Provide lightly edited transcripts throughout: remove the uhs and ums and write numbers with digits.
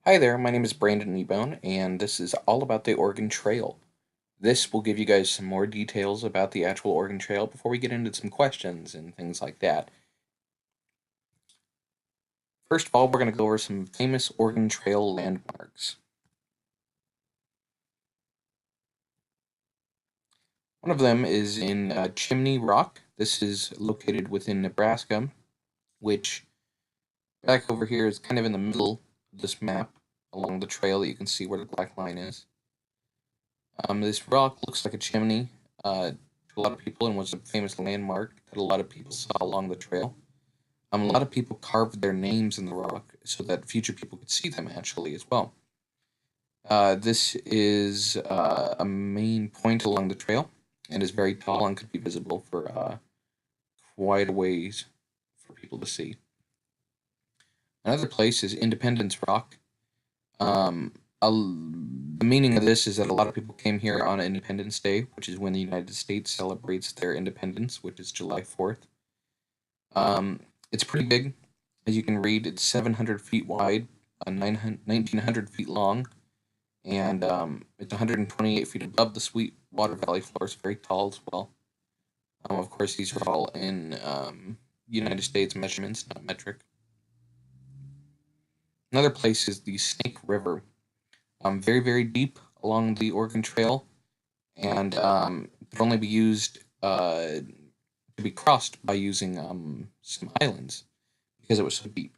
Hi there, my name is Brandon Ebone, and this is all about the Oregon Trail. This will give you guys some more details about the actual Oregon Trail before we get into some questions and things like that. First of all, we're going to go over some famous Oregon Trail landmarks. One of them is in Chimney Rock. This is located within Nebraska, which back over here is kind of in the middle of this map along the trail that you can see where the black line is. This rock looks like a chimney to a lot of people and was a famous landmark that a lot of people saw along the trail. A lot of people carved their names in the rock so that future people could see them actually as well. This is a main point along the trail and is very tall and could be visible for quite a ways for people to see. Another place is Independence Rock. Um, the meaning of this is that a lot of people came here on Independence Day, which is when the United States celebrates their independence, which is July 4th. Um, it's pretty big. As you can read, it's 700 feet wide, 1,900 feet long, and it's 128 feet above the Sweetwater Valley floor. It's very tall as well. Of course, these are all in United States measurements, not metric. Another place is the Snake River. Very, very deep along the Oregon Trail, and could only be used to be crossed by using some islands because it was so deep.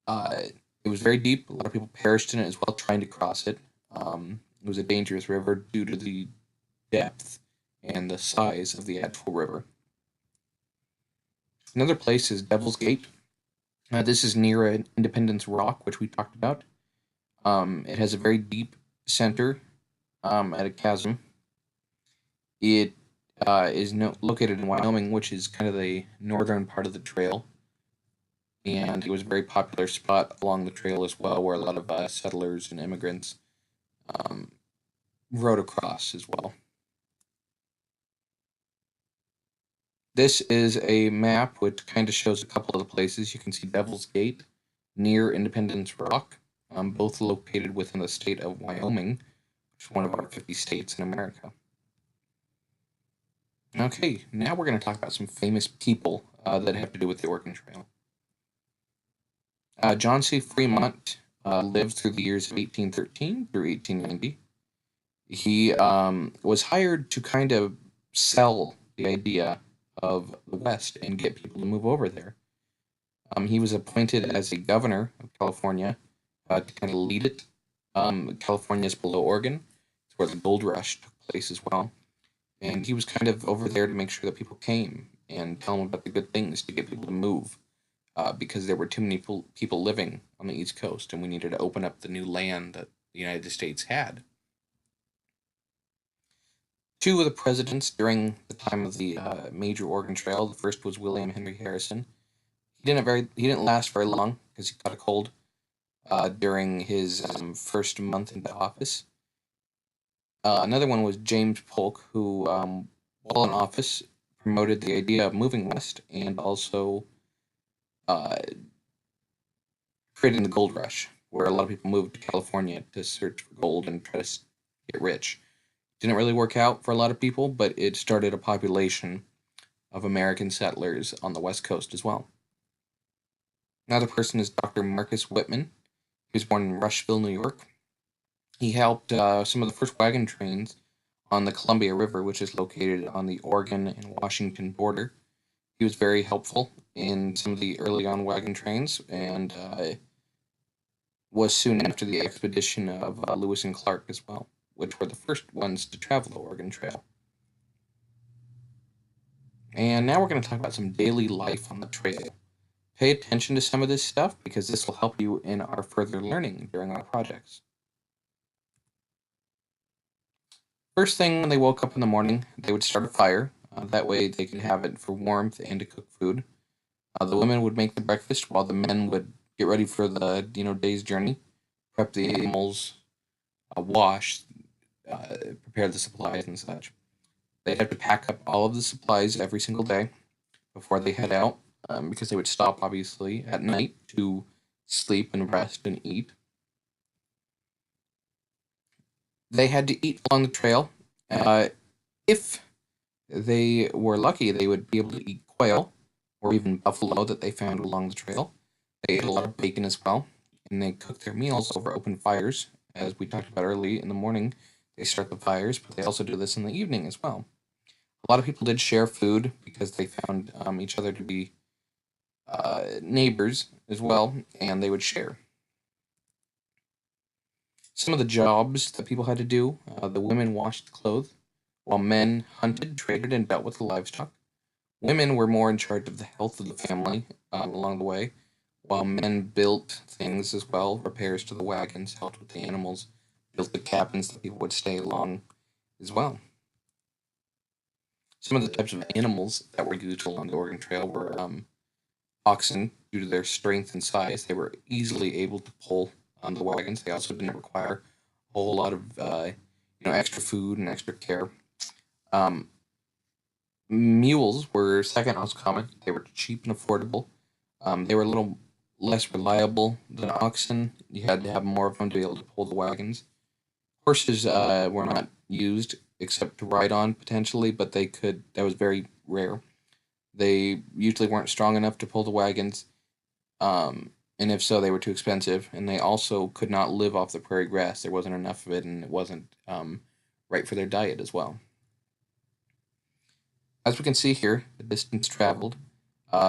Uh, it was very deep. A lot of people perished in it as well trying to cross it. It was a dangerous river due to the depth and the size of the actual river. Another place is Devil's Gate. This is near Independence Rock, which we talked about. It has a very deep center at a chasm. It is located in Wyoming, which is kind of the northern part of the trail. And it was a very popular spot along the trail as well, where a lot of settlers and immigrants um, rode across as well. This is a map which kind of shows a couple of the places. You can see Devil's Gate near Independence Rock, both located within the state of Wyoming, which is one of our 50 states in America. Okay, now we're going to talk about some famous people that have to do with the Oregon Trail. John C. Fremont lived through the years of 1813 through 1890. He was hired to kind of sell the idea of the West and get people to move over there. He was appointed as a governor of California to kind of lead it. California is below Oregon. It's where the gold rush took place as well. And he was kind of over there to make sure that people came and tell them about the good things to get people to move because there were too many people living on the East Coast and we needed to open up the new land that the United States had. Two of the presidents during the time of the major Oregon Trail. The first was William Henry Harrison. He didn't last very long because he caught a cold during his first month into office. Another one was James Polk, who, while in office, promoted the idea of moving west and also uh, creating the gold rush, where a lot of people moved to California to search for gold and try to get rich. Didn't really work out for a lot of people, but it started a population of American settlers on the West Coast as well. Another person is Dr. Marcus Whitman. He was born in Rushville, New York. He helped some of the first wagon trains on the Columbia River, which is located on the Oregon and Washington border. He was very helpful in some of the early on wagon trains and was soon after the expedition of Lewis and Clark as well, which were the first ones to travel the Oregon Trail. And now we're going to talk about some daily life on the trail. Pay attention to some of this stuff because this will help you in our further learning during our projects. First thing when they woke up in the morning, they would start a fire. That way they could have it for warmth and to cook food. The women would make the breakfast while the men would get ready for the day's journey, prep the animals, wash, prepare the supplies and such. They'd have to pack up all of the supplies every single day before they head out, because they would stop obviously at night to sleep and rest and eat. They had to eat along the trail. Uh, if they were lucky, they would be able to eat quail or even buffalo that they found along the trail. They ate a lot of bacon as well, and they cooked their meals over open fires. As we talked about early in the morning, they start the fires, but they also do this in the evening as well. A lot of people did share food because they found each other to be neighbors as well, and they would share. Some of the jobs that people had to do, the women washed clothes, while men hunted, traded, and dealt with the livestock. Women were more in charge of the health of the family along the way, while men built things as well, repairs to the wagons, helped with the animals, built the cabins that people would stay along as well. Some of the types of animals that were used along the Oregon Trail were oxen. Due to their strength and size, they were easily able to pull on the wagons. They also didn't require a whole lot of extra food and extra care. Um, Mules were second most common. They were cheap and affordable. They were a little less reliable than oxen. You had to have more of them to be able to pull the wagons. Horses were not used except to ride on potentially, but they could. That was very rare. They usually weren't strong enough to pull the wagons, and if so, they were too expensive. And they also could not live off the prairie grass. There wasn't enough of it, and it wasn't right for their diet as well. As we can see here, the distance traveled.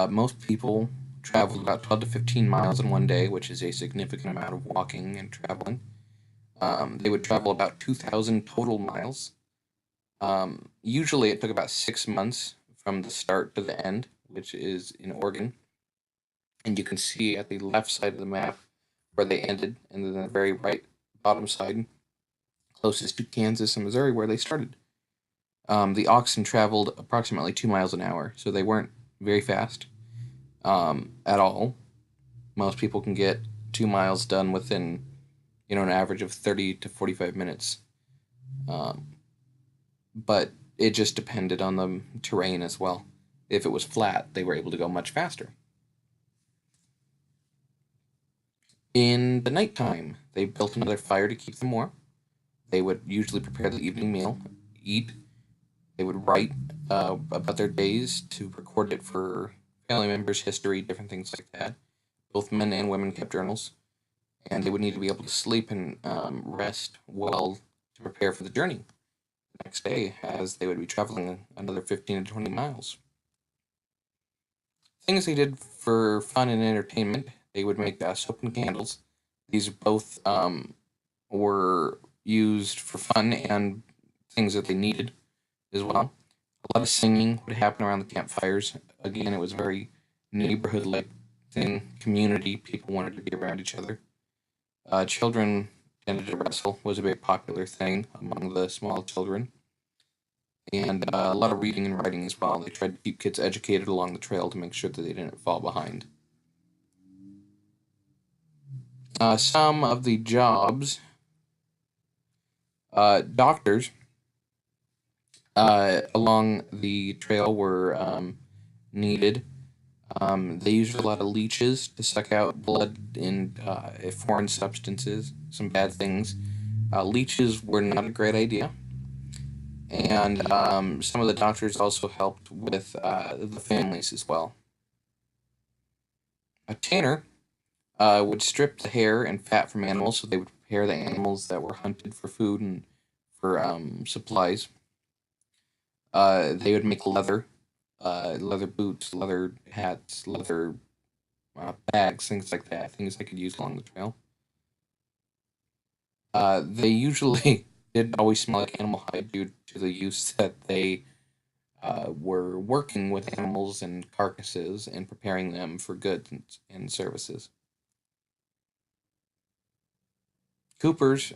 Most people traveled about 12 to 15 miles in one day, which is a significant amount of walking and traveling. They would travel about 2,000 total miles. Usually, it took about 6 months from the start to the end, which is in Oregon. And you can see at the left side of the map where they ended, and then the very right bottom side, closest to Kansas and Missouri, where they started. The oxen traveled approximately 2 miles an hour, so they weren't very fast at all. Most people can get 2 miles done within, an average of 30 to 45 minutes. Um, but it just depended on the terrain as well. If it was flat, they were able to go much faster. In the nighttime, they built another fire to keep them warm. They would usually prepare the evening meal, eat. They would write about their days to record it for family members, history, different things like that. Both men and women kept journals, and they would need to be able to sleep and rest well to prepare for the journey the next day, as they would be traveling another 15 to 20 miles. Things they did for fun and entertainment, they would make soap and candles. These both were used for fun and things that they needed as well. A lot of singing would happen around the campfires. Again, it was a very neighborhood like thing, community. People wanted to be around each other. Children tended to wrestle, was a very popular thing among the small children. And a lot of reading and writing as well. They tried to keep kids educated along the trail to make sure that they didn't fall behind. Some of the jobs, doctors along the trail were needed. They used a lot of leeches to suck out blood and foreign substances, some bad things. Leeches were not a great idea. And some of the doctors also helped with the families as well. A tanner would strip the hair and fat from animals, so they would prepare the animals that were hunted for food and for supplies. They would make leather boots, leather hats, leather bags, things like that, things they could use along the trail. They usually did always smell like animal hide due to the use that they were working with animals and carcasses and preparing them for goods and services. Coopers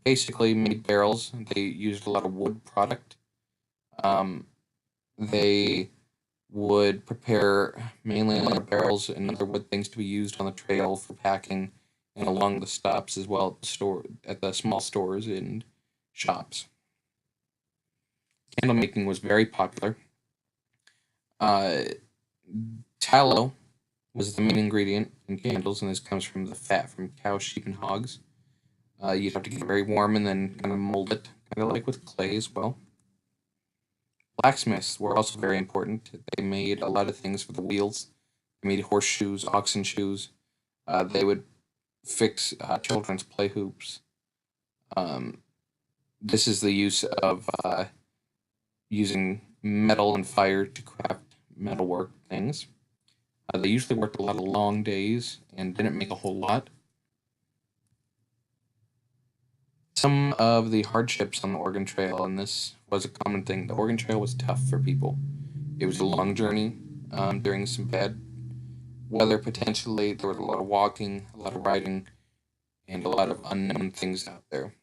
basically made barrels. They used a lot of wood product. Um, they would prepare mainly a lot of barrels and other wood things to be used on the trail for packing and along the stops as well at the small stores and shops. Candle making was very popular. Uh, Tallow was the main ingredient in candles, and this comes from the fat from cows, sheep, and hogs. You'd have to get it very warm and then kind of mold it, kind of like with clay as well. Blacksmiths were also very important. They made a lot of things for the wheels. They made horseshoes, oxen shoes. They would fix children's play hoops. Um, this is the use of using metal and fire to craft metalwork things. They usually worked a lot of long days and didn't make a whole lot. Some of the hardships on the Oregon Trail, and this was a common thing, the Oregon Trail was tough for people. It was a long journey during some bad weather, potentially. There was a lot of walking, a lot of riding, and a lot of unknown things out there.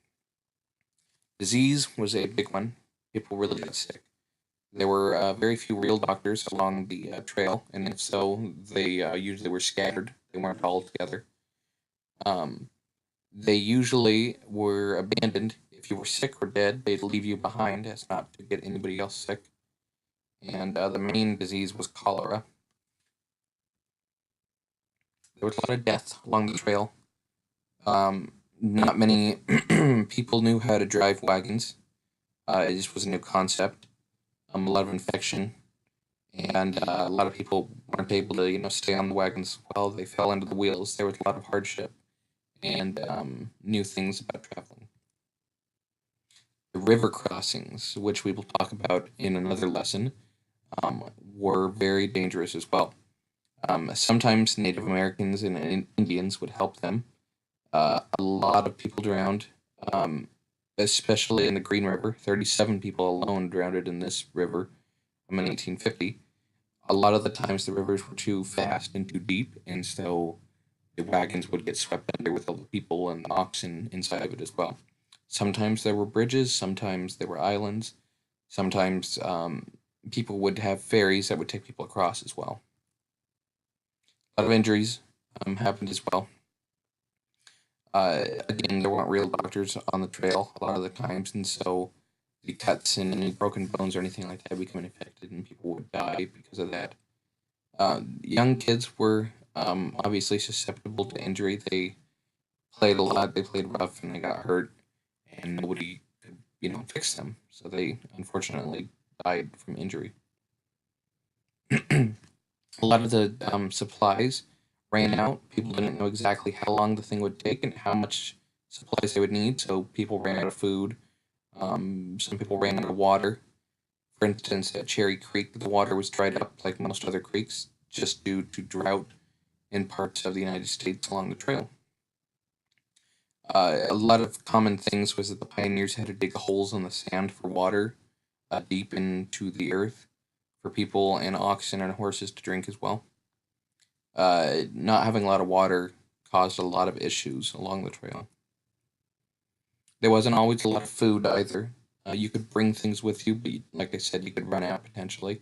Disease was a big one. People really got sick. There were very few real doctors along the trail, and if so, they usually were scattered. They weren't all together. Um, they usually were abandoned. If you were sick or dead, they'd leave you behind as not to get anybody else sick. And the main disease was cholera. There was a lot of death along the trail. Not many people knew how to drive wagons. It just was a new concept. A lot of infection, and a lot of people weren't able to, stay on the wagons while they fell into the wheels. There was a lot of hardship and new things about traveling. The river crossings, which we will talk about in another lesson, were very dangerous as well. Sometimes Native Americans and Indians would help them. A lot of people drowned, especially in the Green River. 37 people alone drowned in this river in 1850. A lot of the times the rivers were too fast and too deep, and so the wagons would get swept under with all the people and the oxen inside of it as well. Sometimes there were bridges, sometimes there were islands, sometimes people would have ferries that would take people across as well. A lot of injuries happened as well. Again, there weren't real doctors on the trail a lot of the times, and so the cuts and any broken bones or anything like that become infected, and people would die because of that. Young kids were obviously susceptible to injury. They played a lot, they played rough, and they got hurt, and nobody could, fix them. So they unfortunately died from injury. A lot of the supplies ran out. People didn't know exactly how long the thing would take and how much supplies they would need. So people ran out of food. Some people ran out of water. For instance, at Cherry Creek, the water was dried up like most other creeks just due to drought in parts of the United States along the trail. A lot of common things was that the pioneers had to dig holes in the sand for water deep into the earth for people and oxen and horses to drink as well. Not having a lot of water caused a lot of issues along the trail. There wasn't always a lot of food either. You could bring things with you, but like I said, you could run out potentially.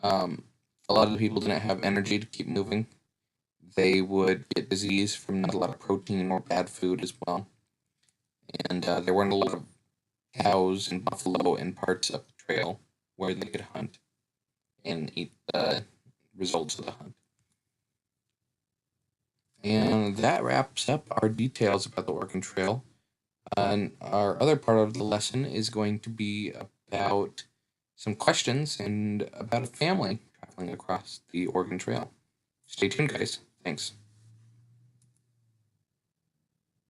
Um, a lot of the people didn't have energy to keep moving. They would get disease from not a lot of protein or bad food as well. And there weren't a lot of cows and buffalo in parts of the trail where they could hunt and eat the results of the hunt. And that wraps up our details about the Oregon Trail. And our other part of the lesson is going to be about some questions and about a family traveling across the Oregon Trail. Stay tuned, guys. Thanks.